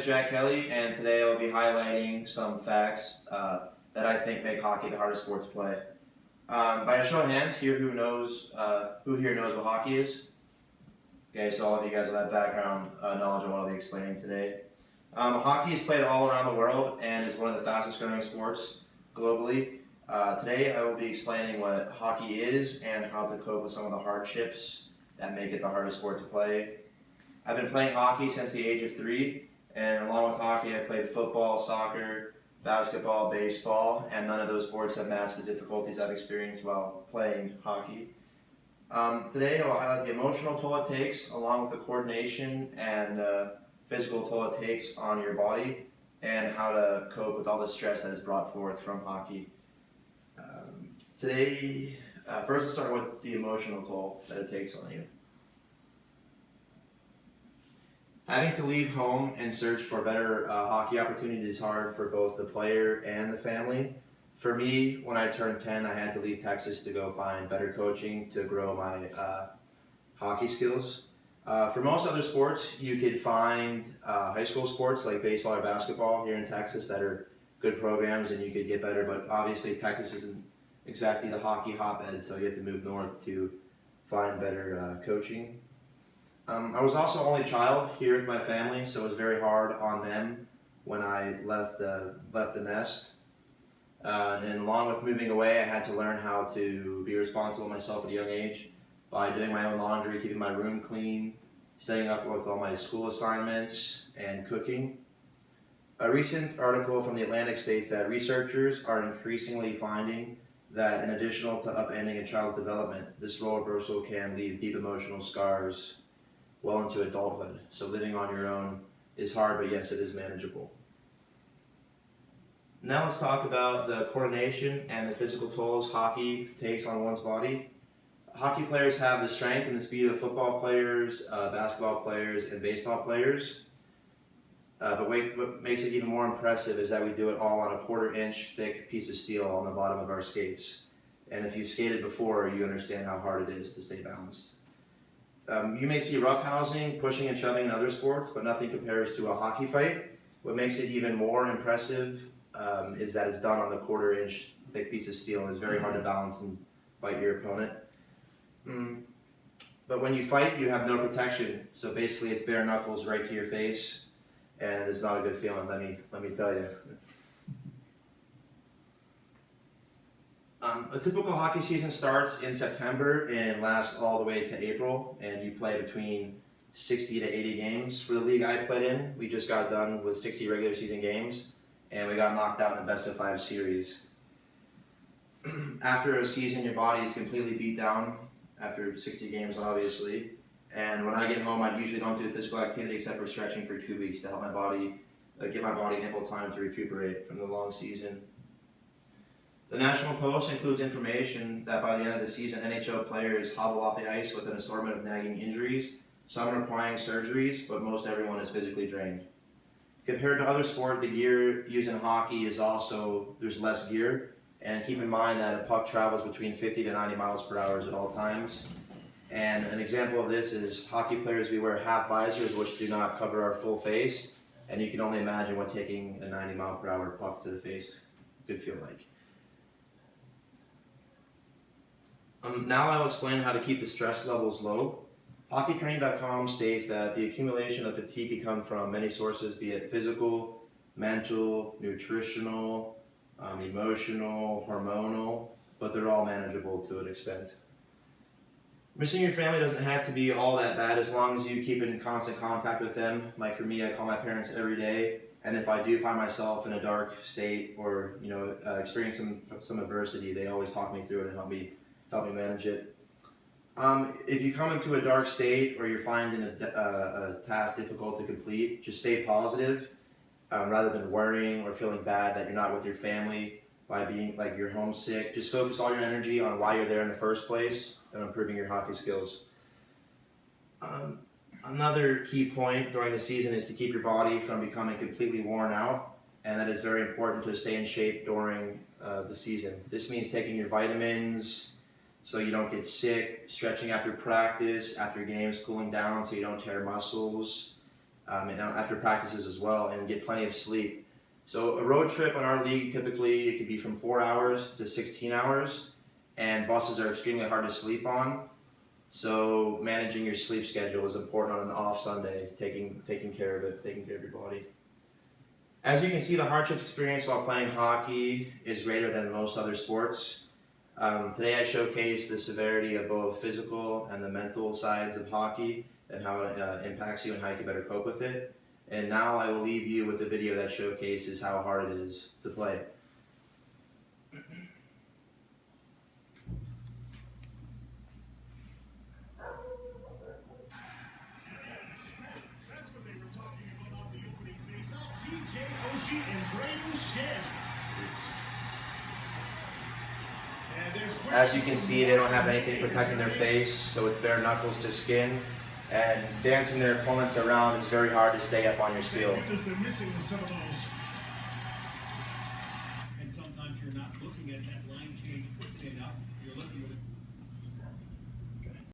is Jack Kelly, and today I'll be highlighting some facts that I think make hockey the hardest sport to play. By a show of hands, who here knows what hockey is? Okay, so all of you guys will have background knowledge on what I'll be explaining today. Hockey is played all around the world and is one of the fastest growing sports globally. Today I will be explaining what hockey is and how to cope with some of the hardships that make it the hardest sport to play. I've been playing hockey since the age of 3, and along with hockey I've played football, soccer, basketball, baseball, and none of those sports have matched the difficulties I've experienced while playing hockey. Today I'll highlight the emotional toll it takes, along with the coordination and physical toll it takes on your body, and how to cope with all the stress that is brought forth from hockey. First we'll start with the emotional toll that it takes on you. Having to leave home and search for better hockey opportunities is hard for both the player and the family. For me, when I turned 10, I had to leave Texas to go find better coaching to grow my hockey skills. For most other sports, you could find high school sports like baseball or basketball here in Texas that are good programs and you could get better, but obviously Texas isn't exactly the hockey hotbed, so you have to move north to find better coaching. I was also only child here with my family, so it was very hard on them when I left the nest. And along with moving away, I had to learn how to be responsible myself at a young age by doing my own laundry, keeping my room clean, staying up with all my school assignments, and cooking. A recent article from the Atlantic states that researchers are increasingly finding that in addition to upending a child's development, this role reversal can leave deep emotional scars well into adulthood. So living on your own is hard, but yes, it is manageable. Now let's talk about the coordination and the physical tolls hockey takes on one's body. Hockey players have the strength and the speed of football players, basketball players, and baseball players. But what makes it even more impressive is that we do it all on a 1/4 inch thick piece of steel on the bottom of our skates. And if you've skated before, you understand how hard it is to stay balanced. You may see roughhousing, pushing and shoving in other sports, but nothing compares to a hockey fight. What makes it even more impressive is that it's done on the 1/4 inch thick piece of steel, and it's very hard to balance and fight your opponent. But when you fight, you have no protection, so basically it's bare knuckles right to your face, and it's not a good feeling, let me tell you. A typical hockey season starts in September and lasts all the way to April, and you play between 60 to 80 games. For the league I played in, we just got done with 60 regular season games, and we got knocked out in a best-of-5 series. After a season, your body is completely beat down, after 60 games obviously, and when I get home, I usually don't do physical activity except for stretching for 2 weeks to help my body, give my body ample time to recuperate from the long season. The National Post includes information that by the end of the season, NHL players hobble off the ice with an assortment of nagging injuries, some requiring surgeries, but most everyone is physically drained. Compared to other sports, the gear used in hockey is there's less gear, and keep in mind that a puck travels between 50 to 90 miles per hour at all times. And an example of this is hockey players, we wear half visors which do not cover our full face, and you can only imagine what taking a 90 mile per hour puck to the face could feel like. Now I'll explain how to keep the stress levels low. HockeyTraining.com states that the accumulation of fatigue can come from many sources, be it physical, mental, nutritional, emotional, hormonal, but they're all manageable to an extent. Missing your family doesn't have to be all that bad as long as you keep in constant contact with them. Like for me, I call my parents every day, and if I do find myself in a dark state or experience some adversity, they always talk me through it and help me manage it. If you come into a dark state or you're finding a task difficult to complete, just stay positive rather than worrying or feeling bad that you're not with your family by being like you're homesick. Just focus all your energy on why you're there in the first place and improving your hockey skills. Another key point during the season is to keep your body from becoming completely worn out, and that is very important to stay in shape during the season. This means taking your vitamins so you don't get sick, stretching after practice, after games, cooling down so you don't tear muscles, and after practices as well, and get plenty of sleep. So a road trip on our league, typically it could be from 4 hours to 16 hours, and buses are extremely hard to sleep on. So managing your sleep schedule is important on an off Sunday, taking care of it, taking care of your body. As you can see, the hardships experienced while playing hockey is greater than most other sports. Today I showcase the severity of both physical and the mental sides of hockey and how it impacts you and how you can better cope with it. And now I will leave you with a video that showcases how hard it is to play. As you can see, they don't have anything protecting their face, so it's bare knuckles to skin. And dancing their opponents around is very hard to stay up on your steel. Because they're missing some of those. And sometimes you're not looking at that line change quickly enough.